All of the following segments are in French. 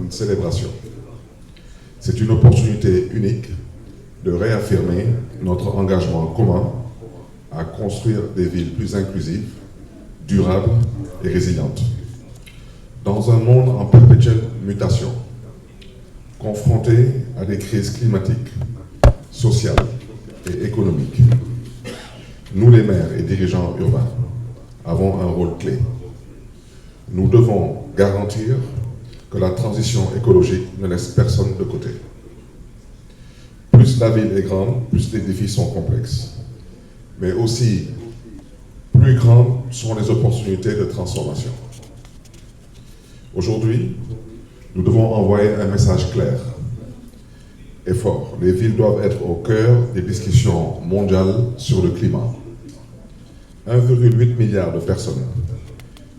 une célébration. C'est une opportunité unique de réaffirmer notre engagement commun à construire des villes plus inclusives, durables et résilientes. Dans un monde en perpétuelle mutation, confronté à des crises climatiques, sociales et économiques, nous les maires et dirigeants urbains avons un rôle clé. Nous devons garantir que la transition écologique ne laisse personne de côté. Plus la ville est grande, plus les défis sont complexes. Mais aussi, plus grandes sont les opportunités de transformation. Aujourd'hui, nous devons envoyer un message clair et fort. Les villes doivent être au cœur des discussions mondiales sur le climat. 1,8 milliard de personnes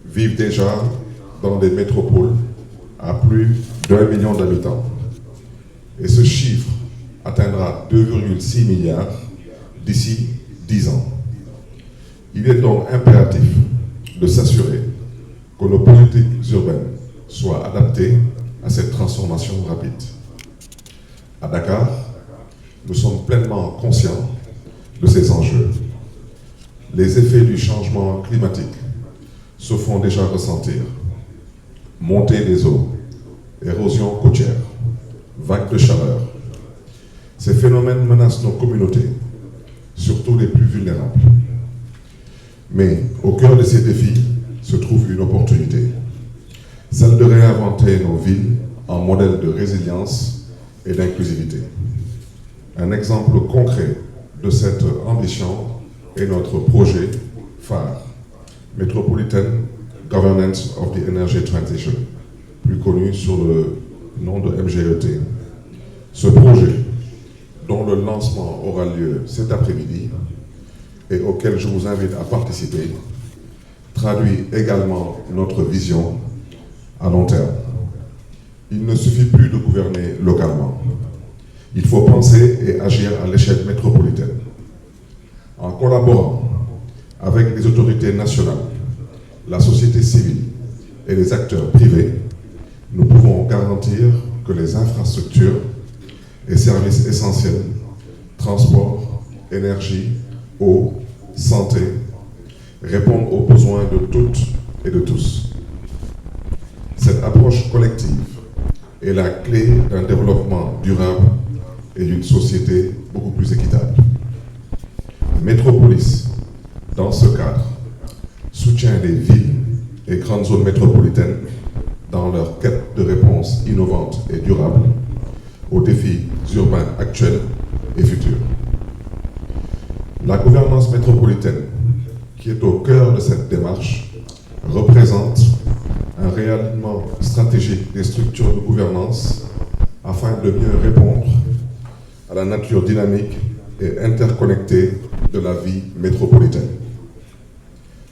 vivent déjà dans des métropoles à plus d'1 million d'habitants. Et ce chiffre atteindra 2,6 milliards d'ici 10 ans. Il est donc impératif de s'assurer que nos politiques urbaines soient adaptées à cette transformation rapide. À Dakar, nous sommes pleinement conscients de ces enjeux. Les effets du changement climatique se font déjà ressentir. Montée des eaux, érosion côtière, vagues de chaleur. Ces phénomènes menacent nos communautés, surtout les plus vulnérables. Mais au cœur de ces défis se trouve une opportunité, celle de réinventer nos villes en modèle de résilience et d'inclusivité. Un exemple concret de cette ambition est notre projet phare, Metropolitan Governance of the Energy Transition, plus connu sous le nom de MGET. Ce projet, dont le lancement aura lieu cet après-midi et auquel je vous invite à participer, traduit également notre vision à long terme. Il ne suffit plus de gouverner localement. Il faut penser et agir à l'échelle métropolitaine. En collaborant avec les autorités nationales, la société civile et les acteurs privés, nous pouvons garantir que les infrastructures et services essentiels, transport, énergie, eau, santé, répondent aux besoins de toutes et de tous. Cette approche collective est la clé d'un développement durable et d'une société beaucoup plus équitable. Métropolis, dans ce cadre, soutient les villes et grandes zones métropolitaines dans leur quête de réponses innovantes et durables aux défis urbains actuels et futurs. La gouvernance métropolitaine, qui est au cœur de cette démarche, représente un réalignement stratégique des structures de gouvernance afin de mieux répondre à la nature dynamique et interconnectée de la vie métropolitaine.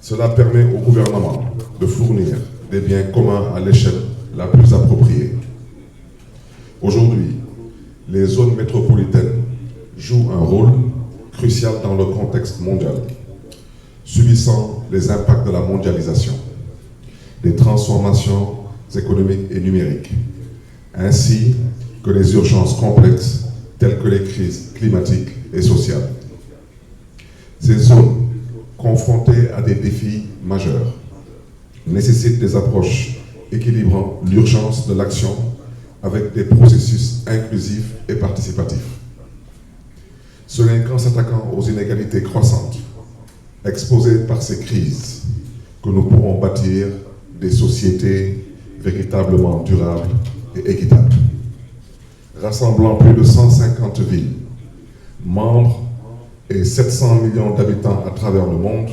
Cela permet au gouvernement de fournir des biens communs à l'échelle la plus appropriée. Aujourd'hui, les zones métropolitaines jouent un rôle crucial dans le contexte mondial, subissant les impacts de la mondialisation, des transformations économiques et numériques, ainsi que les urgences complexes telles que les crises climatiques et sociales. Ces zones, confrontées à des défis majeurs, nécessitent des approches équilibrant l'urgence de l'action avec des processus inclusifs et participatifs. Ce n'est qu'en s'attaquant aux inégalités croissantes, exposées par ces crises, que nous pourrons bâtir des sociétés véritablement durables et équitables. Rassemblant plus de 150 villes, membres et 700 millions d'habitants à travers le monde,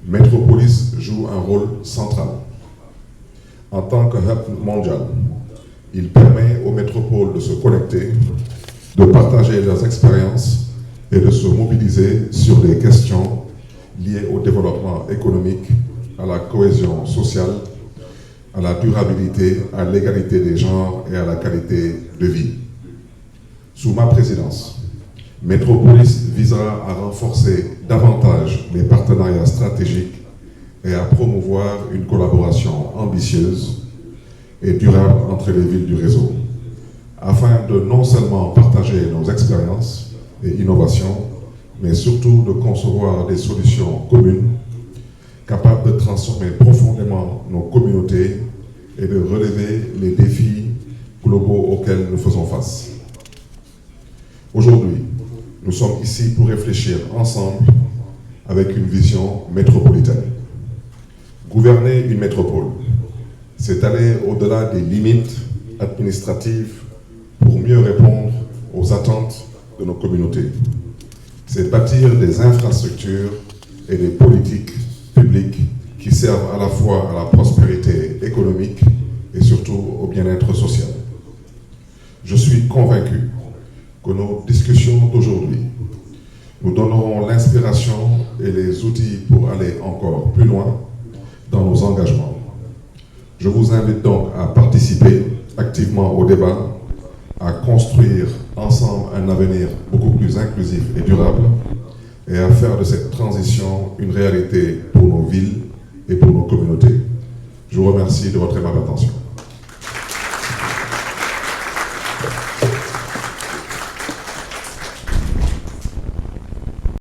Metropolis joue un rôle central. En tant que hub mondial, il permet aux métropoles de se connecter, de partager leurs expériences et de se mobiliser sur des questions liées au développement économique, à la cohésion sociale, à la durabilité, à l'égalité des genres et à la qualité de vie. Sous ma présidence, Metropolis visera à renforcer davantage les partenariats stratégiques et à promouvoir une collaboration ambitieuse et durable entre les villes du réseau, afin de non seulement partager nos expériences et innovations, mais surtout de concevoir des solutions communes capables de transformer profondément nos communautés et de relever les défis globaux auxquels nous faisons face. Aujourd'hui, nous sommes ici pour réfléchir ensemble avec une vision métropolitaine. Gouverner une métropole, c'est aller au-delà des limites administratives pour mieux répondre aux attentes de nos communautés. C'est bâtir des infrastructures et des politiques publiques qui servent à la fois à la prospérité économique et surtout au bien-être social. Je suis convaincu que nos discussions d'aujourd'hui nous donneront l'inspiration et les outils pour aller encore plus loin dans nos engagements. Je vous invite donc à participer activement au débat, à construire ensemble un avenir beaucoup plus inclusif et durable et à faire de cette transition une réalité pour nos villes et pour nos communautés. Je vous remercie de votre aimable attention.